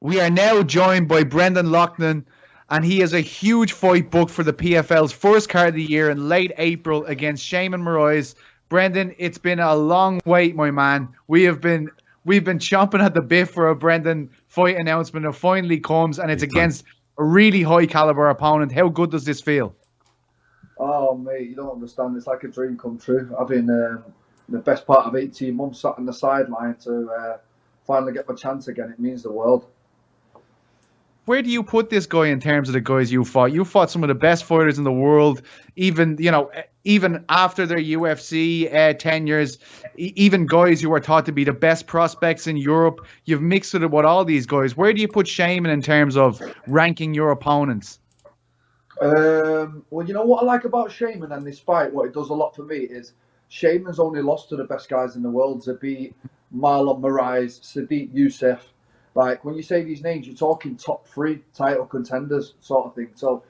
We are now joined by Brendan Loughnane, and he has a huge fight booked for the PFL's first card of the year in late April against Sheymon Moraes. Brendan, it's been a long wait, my man. We've been chomping at the bit for a Brendan fight announcement. It finally comes, and it's Big time. against a really high caliber opponent. How good does this feel? Oh, mate, you don't understand. It's like a dream come true. I've been the best part of 18 months sat on the sideline to finally get my chance again. It means the world. Where do you put this guy in terms of the guys you fought? You fought some of the best fighters in the world, even after their UFC tenures, even guys who are thought to be the best prospects in Europe. You've mixed it with all these guys. Where do you put Sheymon in terms of ranking your opponents? Well, you know what I like about Sheymon and this fight, what it does a lot for me is Shayman's only lost to the best guys in the world. Zabit, Marlon Moraes, Sadiq Youssef. Like, when you say these names, you're talking top three title contenders sort of thing. So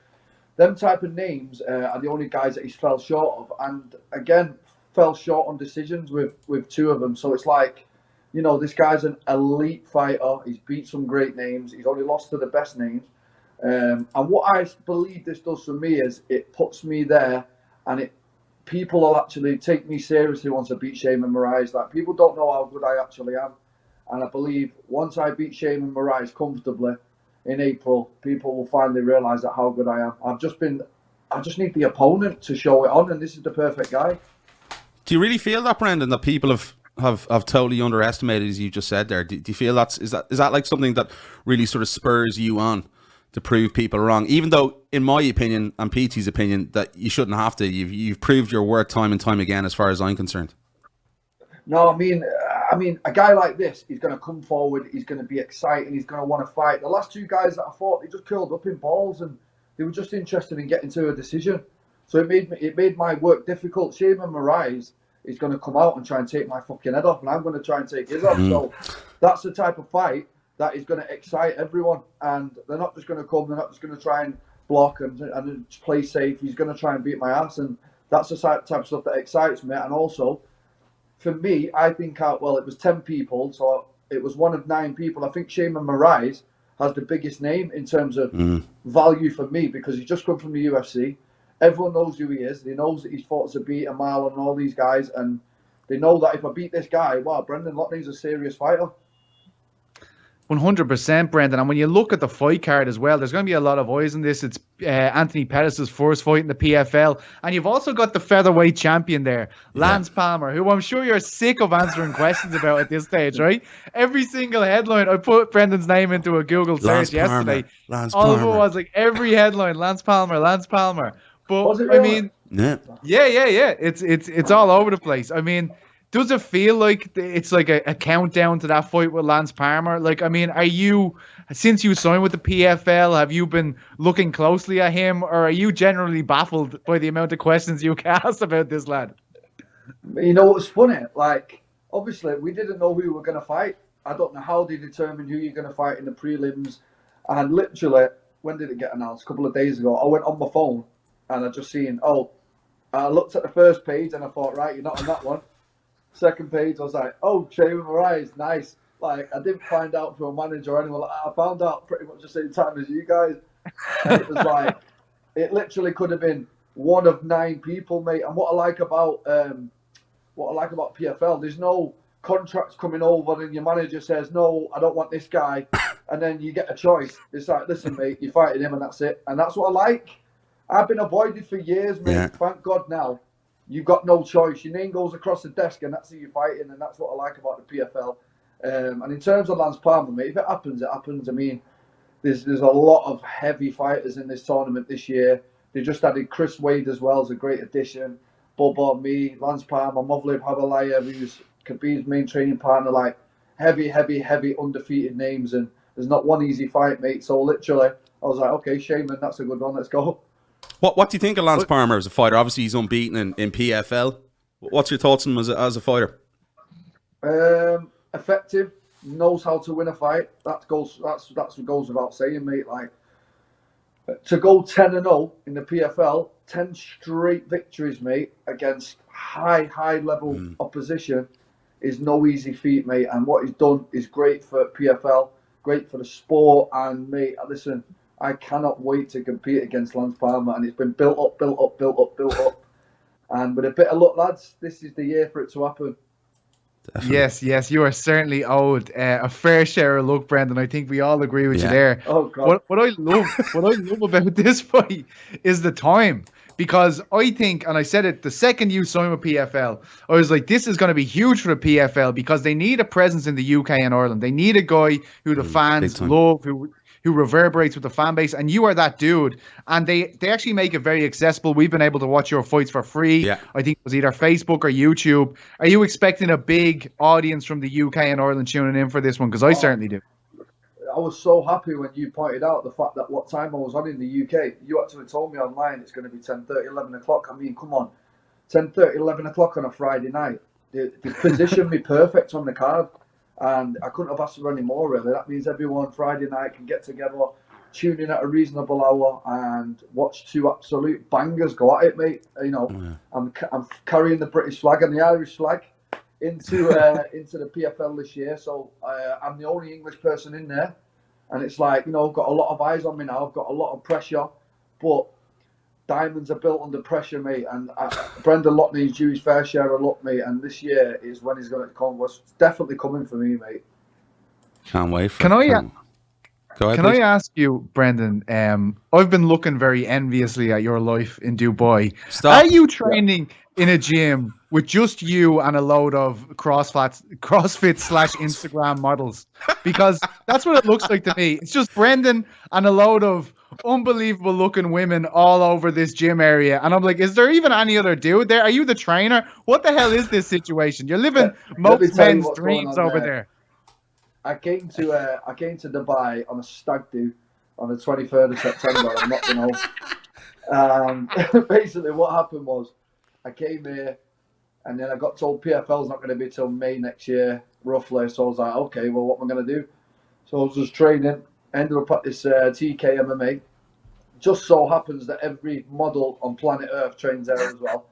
them type of names are the only guys that he's fell short of. And again, fell short on decisions with two of them. So it's like, this guy's an elite fighter. He's beat some great names. He's only lost to the best names. And what I believe this does for me is it puts me there, and people will actually take me seriously once I beat Sheymon Moraes. Like, people don't know how good I actually am, and I believe once I beat Sheymon Moraes comfortably in April, people will finally realise that how good I am. I just need the opponent to show it on, and this is the perfect guy. Do you really feel that, Brandon, that people have totally underestimated, as you just said there? Do you feel is that like something that really sort of spurs you on to prove people wrong? Even though, in my opinion and PT's opinion, that you shouldn't have to. You've proved your worth time and time again, as far as I'm concerned. No, I mean, a guy like this, he's going to come forward. He's going to be exciting. He's going to want to fight. The last two guys that I fought, they just curled up in balls, and they were just interested in getting to a decision. So it made my work difficult. Sheymon Moraes is going to come out and try and take my fucking head off, and I'm going to try and take his off. So that's the type of fight that is going to excite everyone, and they're not just going to come. They're not just going to try and block and play safe. He's going to try and beat my ass, and that's the type of stuff that excites me. And also, for me, I think it was 10 people, so it was one of 9 people. I think Sheymon Moraes has the biggest name in terms of value for me, because he's just come from the UFC. Everyone knows who he is. They knows that he's fought Zabit and Marlon and all these guys, and they know that if I beat this guy, wow, Brendan Loughnane's a serious fighter. 100%, Brendan. And when you look at the fight card as well, there's going to be a lot of eyes in this. It's Anthony Pettis' first fight in the PFL. And you've also got the featherweight champion there, Lance Palmer, who I'm sure you're sick of answering questions about at this stage, right? Every single headline, I put Brendan's name into a Google search yesterday. All of it was like every headline, Lance Palmer, Lance Palmer. But, really? I mean, yeah. It's all over the place. I mean, does it feel like it's like a countdown to that fight with Lance Palmer? Like, I mean, since you signed with the PFL, have you been looking closely at him, or are you generally baffled by the amount of questions you cast about this lad? You know what's funny? Like, obviously, we didn't know who we were going to fight. I don't know how they determined who you're going to fight in the prelims. And literally, when did it get announced? A couple of days ago. I went on my phone and I just seen, I looked at the first page and I thought, right, you're not on that one. Second page, I was like, Sheymon Moraes, nice. Like, I didn't find out from a manager or anyone. I found out pretty much the same time as you guys. And it was like, it literally could have been one of 9 people, mate. And what I like about PFL, there's no contracts coming over and your manager says, no, I don't want this guy. And then you get a choice. It's like, listen, mate, you're fighting him and that's it. And that's what I like. I've been avoided for years, mate. Yeah. Thank God now. You've got no choice. Your name goes across the desk, and that's who you're fighting, and that's what I like about the PFL. And in terms of Lance Palmer, mate, if it happens, it happens. I mean, there's a lot of heavy fighters in this tournament this year. They just added Chris Wade as well as a great addition. Bobo, me, Lance Palmer, Movlib Habalaya, who's Khabib's main training partner. Like, heavy undefeated names, and there's not one easy fight, mate. So literally, I was like, okay, Sheymon, that's a good one. Let's go. What do you think of Lance Palmer as a fighter? Obviously, he's unbeaten in PFL. What's your thoughts on him as a fighter? Effective, knows how to win a fight. That goes without saying, mate. Like, to go 10-0 in the PFL, 10 straight victories, mate, against high level opposition is no easy feat, mate. And what he's done is great for PFL, great for the sport. And mate, listen, I cannot wait to compete against Lance Palmer, and it's been built up. And with a bit of luck, lads, this is the year for it to happen. Definitely. Yes, you are certainly owed a fair share of luck, Brendan. I think we all agree with you there. Oh God. What I love about this fight is the time. Because I think, and I said it the second you signed with PFL, I was like, this is going to be huge for the PFL because they need a presence in the UK and Ireland. They need a guy who the fans love, who reverberates with the fan base, and you are that dude. And they actually make it very accessible. We've been able to watch your fights for free. Yeah. I think it was either Facebook or YouTube. Are you expecting a big audience from the UK and Ireland tuning in for this one? Because I certainly do. I was so happy when you pointed out the fact that what time I was on in the UK. You actually told me online it's going to be 10:30, 11 o'clock. I mean, come on, 10:30, 11 o'clock on a Friday night. They positioned me perfect on the card, and I couldn't have asked for any more, really. That means everyone Friday night can get together, tune in at a reasonable hour, and watch two absolute bangers go at it, mate. You know, I'm carrying the British flag and the Irish flag into the PFL this year, so I'm the only English person in there. And it's like, you know, I've got a lot of eyes on me now. I've got a lot of pressure, but diamonds are built under pressure, mate. And Brendan Loughnane is due his fair share of luck, mate. And this year is when he's going to come. It's definitely coming for me, mate. Can't wait. Can I ask you, Brendan? I've been looking very enviously at your life in Dubai. Stop. Are you training in a gym with just you and a load of CrossFit / Instagram models? Because that's what it looks like to me. It's just Brendan and a load of unbelievable looking women all over this gym area. And I'm like, is there even any other dude there? Are you the trainer? What the hell is this situation? You're living most men's dreams over there. I came to Dubai on a stag do on the 23rd of September. I'm not going to know. Basically, what happened was I came here, and then I got told PFL's not going to be till May next year, roughly. So I was like, okay, well, what am I going to do? So I was just training. Ended up at this TK MMA. Just so happens that every model on planet Earth trains there as well.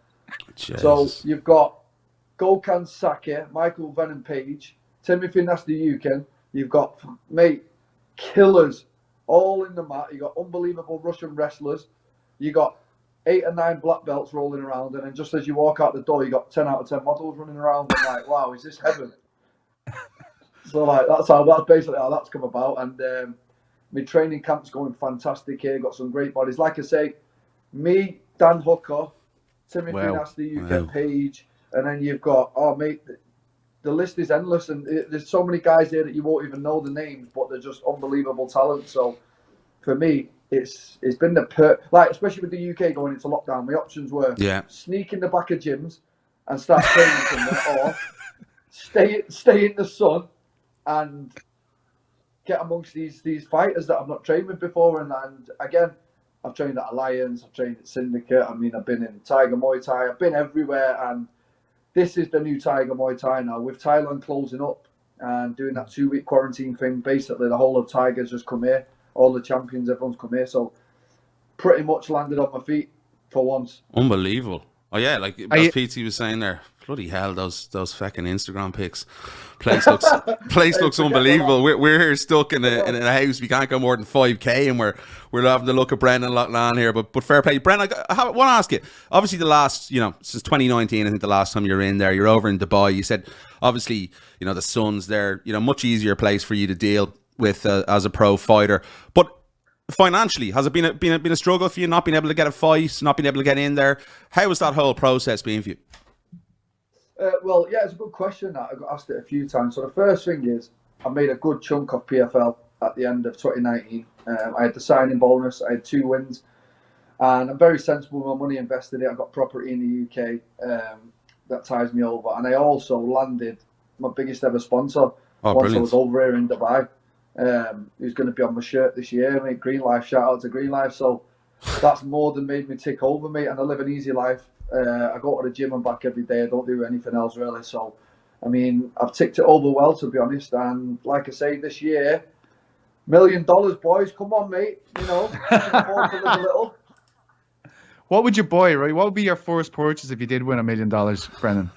Jeez. So you've got Gokhan Saki, Michael Venom Page, Timothy Nasty-Yukin. You've got, mate, killers all in the mat. You've got unbelievable Russian wrestlers. You got 8 or 9 black belts rolling around. And then just as you walk out the door, you got 10 out of 10 models running around. And like, wow, is this heaven? So like that's basically how that's come about. And my training camp's going fantastic here. Got some great bodies. Like I say, me, Dan Hooker, Timothy Nasty-Yukin, Page, and then you've got, mate, the list is endless, and there's so many guys here that you won't even know the names, but they're just unbelievable talent. So for me, it's been especially with the UK going into lockdown, my options were sneak in the back of gyms and start training somewhere, or stay in the sun and get amongst these fighters that I've not trained with before. And again, I've trained at Alliance, I've trained at Syndicate. I mean, I've been in Tiger Muay Thai, I've been everywhere, and this is the new Tiger Muay Thai now. With Thailand closing up and doing that 2-week quarantine thing, basically the whole of Tiger's just come here. All the champions, everyone's come here. So pretty much landed on my feet for once. Unbelievable. Oh yeah, like as PT was saying there, bloody hell, those fucking Instagram pics. Place looks unbelievable. We're here stuck in a house. We can't go more than 5k, and we're having to look at Brendan Loughnane here. But fair play, Brendan. I want to ask you. Obviously, the last since 2019, I think the last time you're in there, you're over in Dubai. You said obviously the sun's there. Much easier place for you to deal with as a pro fighter, but financially, has it been a struggle for you, not being able to get a fight, not being able to get in there? How has that whole process been for you? Well, yeah, it's a good question. I got asked it a few times. So the first thing is, I made a good chunk of PFL at the end of 2019. I had the signing bonus, I had 2 wins, and I'm very sensible with my money invested in it. I got property in the UK that ties me over, and I also landed my biggest ever sponsor once brilliant. I was over here in Dubai. Who's going to be on my shirt this year, mate. Green Life, shout out to Green Life. So that's more than made me tick over, mate. And I live an easy life. I go to the gym and back every day. I don't do anything else really. So, I mean, I've ticked it over well, to be honest. And like I say, this year, $1 million, boys. Come on, mate. Afford to live a little. What would you buy, right? What would be your first purchase if you did win $1 million, Brendan?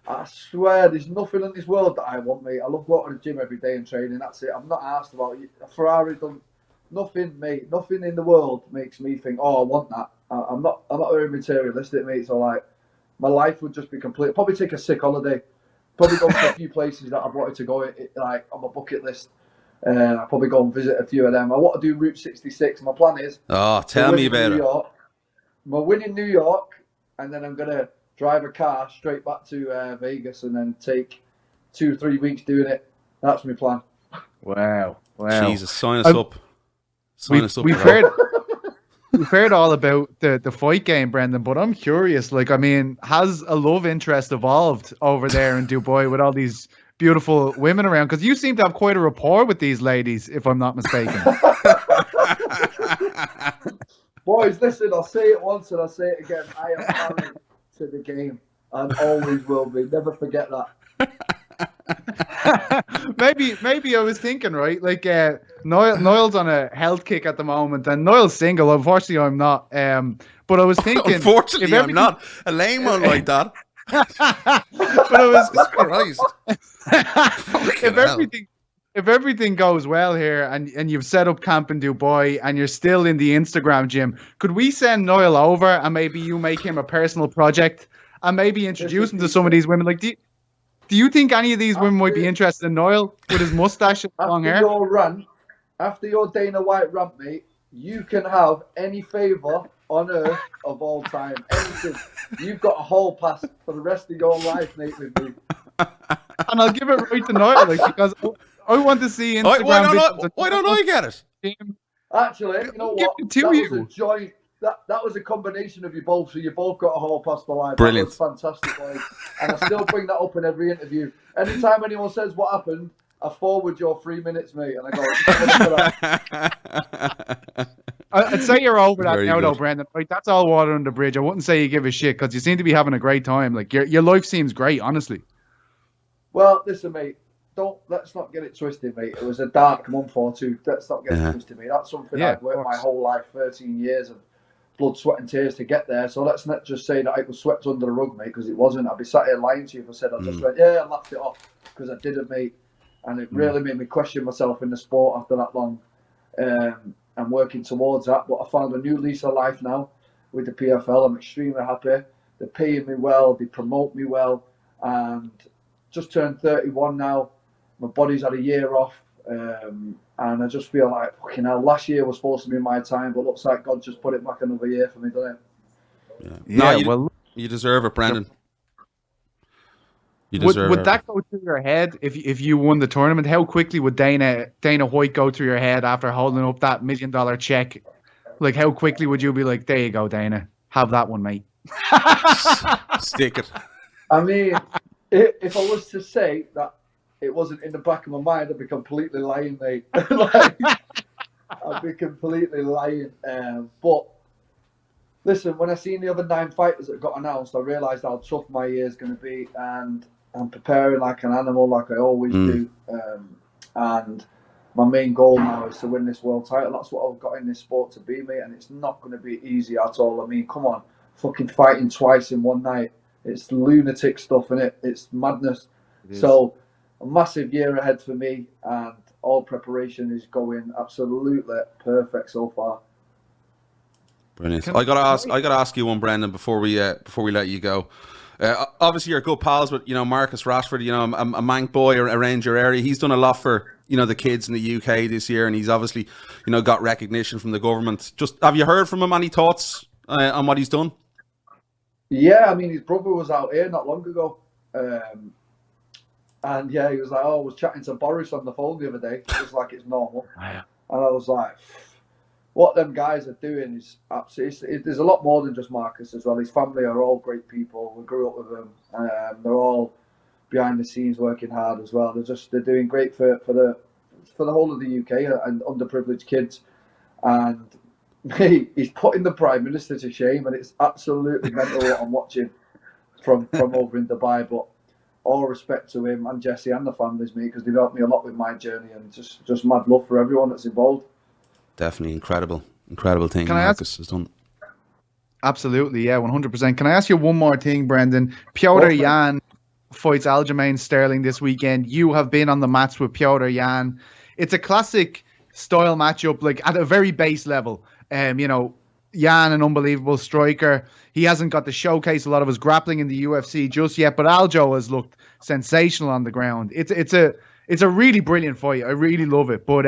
I swear, there's nothing in this world that I want, mate. I love going to the gym every day and training. That's it. I'm not asked about it. Ferrari done nothing, mate. Nothing in the world makes me think, oh, I want that. I'm not very materialistic, mate. So like, my life would just be complete. Probably take a sick holiday. Probably go to a few places that I've wanted to go, like on my bucket list. I'll probably go and visit a few of them. I want to do Route 66. My plan is. Oh, tell me about it. I'm going to win in New York, and then I'm going to drive a car straight back to Vegas and then take 2-3 weeks doing it. That's my plan. Wow. Jesus, sign us up. We've heard all about the fight game, Brendan, but I'm curious. Like, I mean, has a love interest evolved over there in Dubai with all these beautiful women around? Because you seem to have quite a rapport with these ladies, if I'm not mistaken. Boys, listen, I'll say it once and I'll say it again. I am married to the game and always will be. Never forget that. maybe I was thinking, right? Like Niall's on a health kick at the moment, and Niall's single. Unfortunately, I'm not. But I was thinking. Unfortunately, I'm not a lame one like that. But I was Christ. if everything goes well here, and you've set up camp in Dubai, and you're still in the Instagram gym, could we send Niall over and maybe you make him a personal project and maybe introduce him to some of these women? Like, do you think any of these women might be interested in Niall with his mustache and long hair? After your Dana White rant, mate, you can have any favour on earth of all time. Anything. You've got a whole pass for the rest of your life, mate, with me. And I'll give it right to Niall, like, because I want to see Instagram videos. Why don't I get it? Actually, you know what? Was a joint. That was a combination of you both, so you both got a whole pass for life. Brilliant. That was fantastic, boys. And I still bring that up in every interview. Anytime anyone says what happened, I forward your 3 minutes, mate, and I go. I'd say you're over that now, good. though, Brendan. Like, that's all water under the bridge. I wouldn't say you give a shit because you seem to be having a great time. Like, your life seems great, honestly. Well, listen, mate. Let's not get it twisted, mate. It was a dark month or two. Let's not get it twisted, mate. That's something I've worked my whole life, 13 years of blood, sweat, and tears to get there. So let's not just say that it was swept under the rug, mate, because it wasn't. I'd be sat here lying to you if I said I just went, I laughed it off, because I didn't, mate. And it really made me question myself in the sport after that long. I'm working towards that, but I found a new lease of life now with the PFL. I'm extremely happy. They're paying me well, they promote me well, and just turned 31 now. My body's had a year off, and I just feel like, fucking hell, last year was supposed to be my time, but looks like God just put it back another year for me, doesn't it? You deserve it, Brandon. Would that go through your head if you won the tournament? How quickly would Dana White go through your head after holding up that $1 million check? Like, how quickly would you be like, there you go, Dana, have that one, mate? Stick it. I mean, if I was to say that it wasn't in the back of my mind, I'd be completely lying, mate. I'd be completely lying. But listen, when I seen the other 9 fighters that got announced, I realised how tough my year is going to be, and I'm preparing like an animal, like I always do. And my main goal now is to win this world title. That's what I've got in this sport to be, mate, and it's not going to be easy at all. I mean, come on, fucking fighting twice in one night. It's lunatic stuff, innit? It's madness. So, a massive year ahead for me, and all preparation is going absolutely perfect so far. Brilliant. I gotta ask you one, Brendan, before we let you go. Obviously, you're good pals with Marcus Rashford. A Mank boy around your area. He's done a lot for the kids in the UK this year, and he's obviously got recognition from the government. Just have you heard from him? Any thoughts on what he's done? Yeah, I mean, his brother was out here not long ago. And yeah, he was like, I was chatting to Boris on the phone the other day, just like it's normal. And I was like, what them guys are doing is absolutely. There's a lot more than just Marcus as well. His family are all great people. We grew up with them. They're all behind the scenes working hard as well. They're doing great for the whole of the UK and underprivileged kids. And he's putting the Prime Minister to shame, and it's absolutely mental what I'm watching from over in Dubai. But all respect to him and Jesse and the families, mate, because they've helped me a lot with my journey, and just mad love for everyone that's involved. Definitely incredible thing Marcus has done. Absolutely, yeah, 100%. Can I ask you one more thing, Brendan? Piotr Jan fights Aljamain Sterling this weekend. You have been on the mats with Piotr Jan. It's a classic style matchup, like at a very base level. You know, Jan, an unbelievable striker. He hasn't got to showcase a lot of his grappling in the UFC just yet, but Aljo has looked sensational on the ground. It's a really brilliant fight. I really love it. But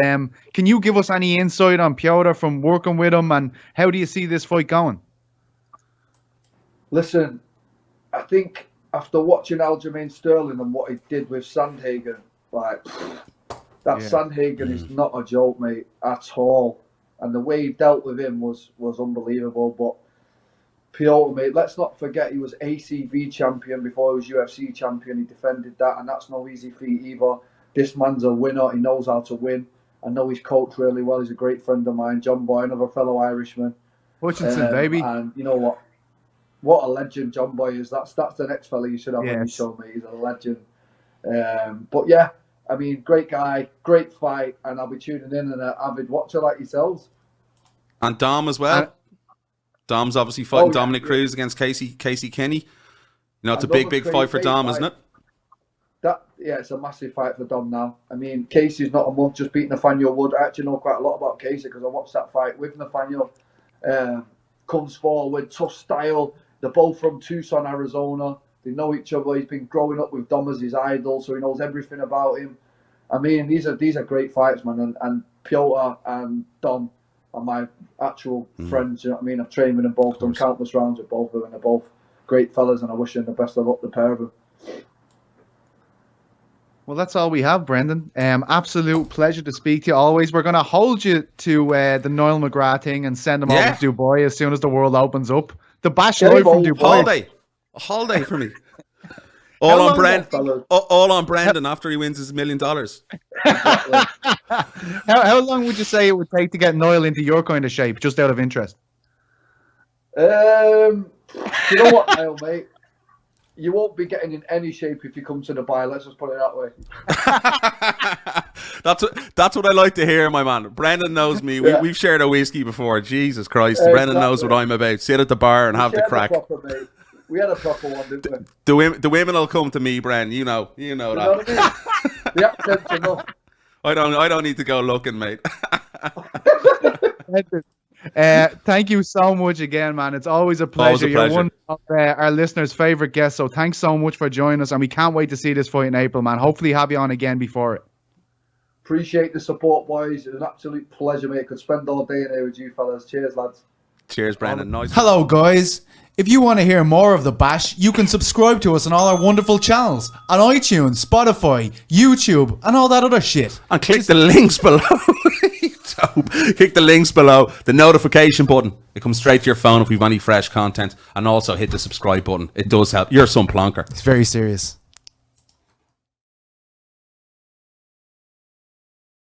can you give us any insight on Piotr from working with him, and how do you see this fight going? Listen, I think after watching Aljamain Sterling and what he did with Sandhagen, Sandhagen is not a joke, mate, at all. And the way he dealt with him was unbelievable. But Piotr, mate, let's not forget he was ACV champion before he was UFC champion. He defended that, and that's no easy feat either. This man's a winner. He knows how to win. I know he's coached really well. He's a great friend of mine. John Boy, another fellow Irishman. Hutchinson, baby. And you know what? What a legend John Boy is. That's the next fella you should have on your show, mate. He's a legend. But yeah, I mean, great guy, great fight, and I'll be tuning in and an avid watcher like yourselves. And Dom as well. Dom's obviously fighting Dominick Cruz against Casey Kenney. You know, it's a big fight for Dom, isn't it? It's a massive fight for Dom now. I mean, Casey's not a month just beating Nathaniel Wood. I actually know quite a lot about Casey because I watched that fight with Nathaniel. Comes forward, tough style. They're both from Tucson, Arizona. They know each other. He's been growing up with Dom as his idol, so he knows everything about him. I mean, these are great fights, man. And Piotr and Dom are my actual friends. You know what I mean? I've trained with them both, done countless rounds with both of them, and they're both great fellas, and I wish them the best of luck, the pair of them. Well, that's all we have, Brendan. Absolute pleasure to speak to you always. We're going to hold you to the Niall McGrath thing and send them over to Dubai as soon as the world opens up. The bash live from Dubai. A holiday for me. All on Brandon after he wins his $1 million. How long would you say it would take to get Niall into your kind of shape, just out of interest? You know what, Niall, mate? You won't be getting in any shape if you come to Dubai. Let's just put it that way. That's what I like to hear, my man. Brendan knows me. We've shared a whiskey before. Jesus Christ. Brendan knows what I'm about. Sit at the bar and have the crack. We had a proper one, didn't we? The women will come to me, Bren. You know that. You know what I mean? The accent's enough. I don't need to go looking, mate. Thank you so much again, man. It's always a pleasure. You're one of our listeners' favorite guests, so thanks so much for joining us, and we can't wait to see this fight in April, man. Hopefully have you on again before it. Appreciate the support, boys. It was an absolute pleasure, mate. Could spend all day in here with you fellas. Cheers, lads. Cheers, Brandon. Nice. Hello, guys. If you want to hear more of The Bash, you can subscribe to us on all our wonderful channels on iTunes, Spotify, YouTube, and all that other shit. And click the links below. Click the links below, the notification button. It comes straight to your phone if we've any fresh content. And also hit the subscribe button. It does help. You're some plonker. It's very serious.